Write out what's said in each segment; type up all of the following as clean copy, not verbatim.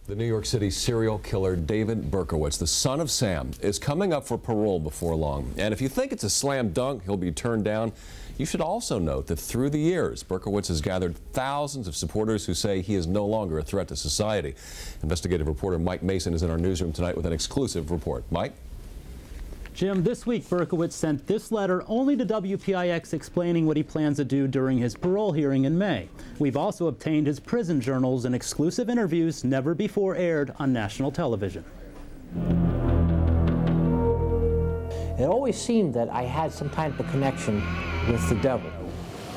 The New York City serial killer David Berkowitz, the son of Sam, is coming up for parole before long. And if you think it's a slam dunk, he'll be turned down, you should also note that through the years, Berkowitz has gathered thousands of supporters who say he is no longer a threat to society. Investigative reporter Mike Mason is in our newsroom tonight with an exclusive report. Mike? Jim, this week Berkowitz sent this letter only to WPIX explaining what he plans to do during his parole hearing in May. We've also obtained his prison journals and exclusive interviews never before aired on national television. It always seemed that I had some kind of a connection with the devil.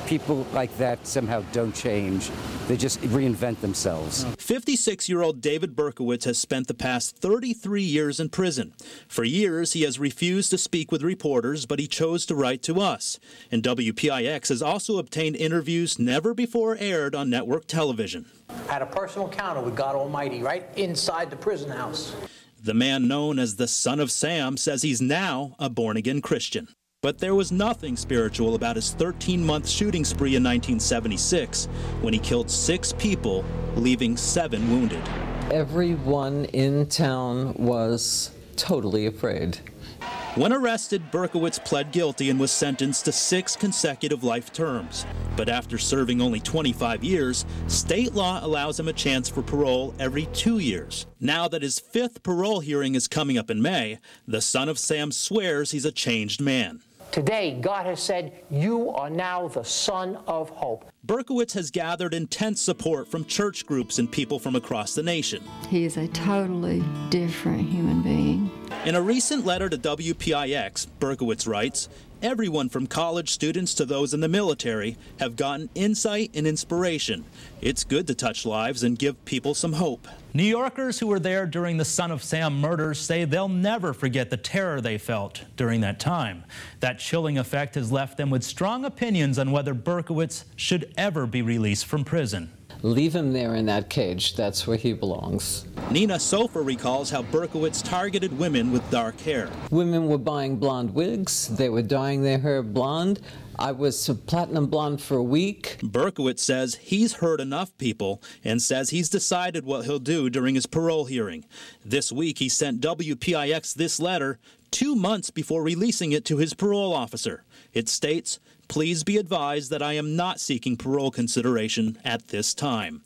People like that somehow don't change. They just reinvent themselves. 56-year-old David Berkowitz has spent the past 33 years in prison. For years, he has refused to speak with reporters, but he chose to write to us. And WPIX has also obtained interviews never before aired on network television. I had a personal encounter with God Almighty right inside the prison house. The man known as the Son of Sam says he's now a born-again Christian. But there was nothing spiritual about his 13-month shooting spree in 1976 when he killed 6 people, leaving 7 wounded. Everyone in town was totally afraid. When arrested, Berkowitz pled guilty and was sentenced to 6 consecutive life terms. But after serving only 25 years, state law allows him a chance for parole every 2 years. Now that his 5th parole hearing is coming up in May, the Son of Sam swears he's a changed man. Today, God has said, you are now the son of hope. Berkowitz has gathered intense support from church groups and people from across the nation. He is a totally different human being. In a recent letter to WPIX, Berkowitz writes, everyone from college students to those in the military have gotten insight and inspiration. It's good to touch lives and give people some hope. New Yorkers who were there during the Son of Sam murders say they'll never forget the terror they felt during that time. That chilling effect has left them with strong opinions on whether Berkowitz should ever be released from prison. Leave him there in that cage. That's where he belongs. Nina Sofer recalls how Berkowitz targeted women with dark hair. Women were buying blonde wigs. They were dyeing their hair blonde. I was platinum blonde for a week. Berkowitz says he's hurt enough people and says he's decided what he'll do during his parole hearing. This week he sent WPIX this letter 2 months before releasing it to his parole officer. It states, "Please be advised that I am not seeking parole consideration at this time."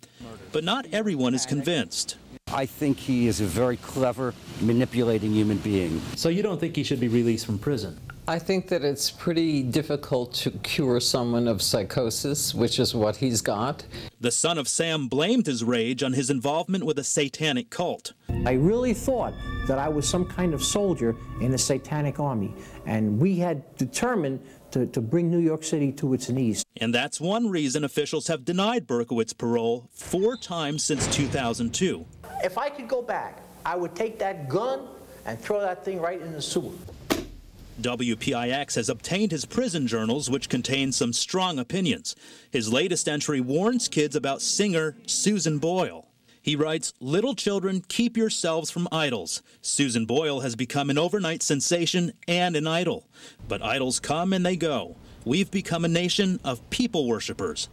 But not everyone is convinced. I think he is a very clever, manipulating human being. So you don't think he should be released from prison? I think that it's pretty difficult to cure someone of psychosis, which is what he's got. The Son of Sam blamed his rage on his involvement with a satanic cult. I really thought that I was some kind of soldier in a satanic army, and we had determined to bring New York City to its knees. And that's one reason officials have denied Berkowitz parole 4 times since 2002. If I could go back, I would take that gun and throw that thing right in the sewer. WPIX has obtained his prison journals, which contain some strong opinions. His latest entry warns kids about singer Susan Boyle. He writes, "Little children, keep yourselves from idols. Susan Boyle has become an overnight sensation and an idol. But idols come and they go. We've become a nation of people worshippers."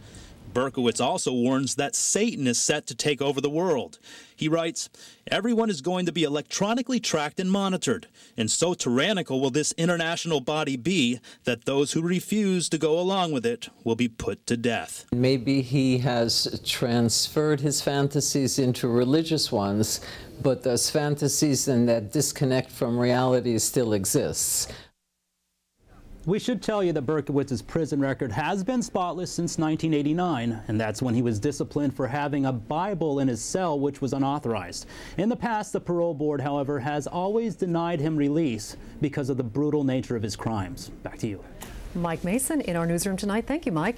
Berkowitz also warns that Satan is set to take over the world. He writes, "Everyone is going to be electronically tracked and monitored, and so tyrannical will this international body be that those who refuse to go along with it will be put to death." Maybe he has transferred his fantasies into religious ones, but those fantasies and that disconnect from reality still exists. We should tell you that Berkowitz's prison record has been spotless since 1989, and that's when he was disciplined for having a Bible in his cell which was unauthorized. In the past, the parole board, however, has always denied him release because of the brutal nature of his crimes. Back to you. Mike Mason in our newsroom tonight. Thank you, Mike.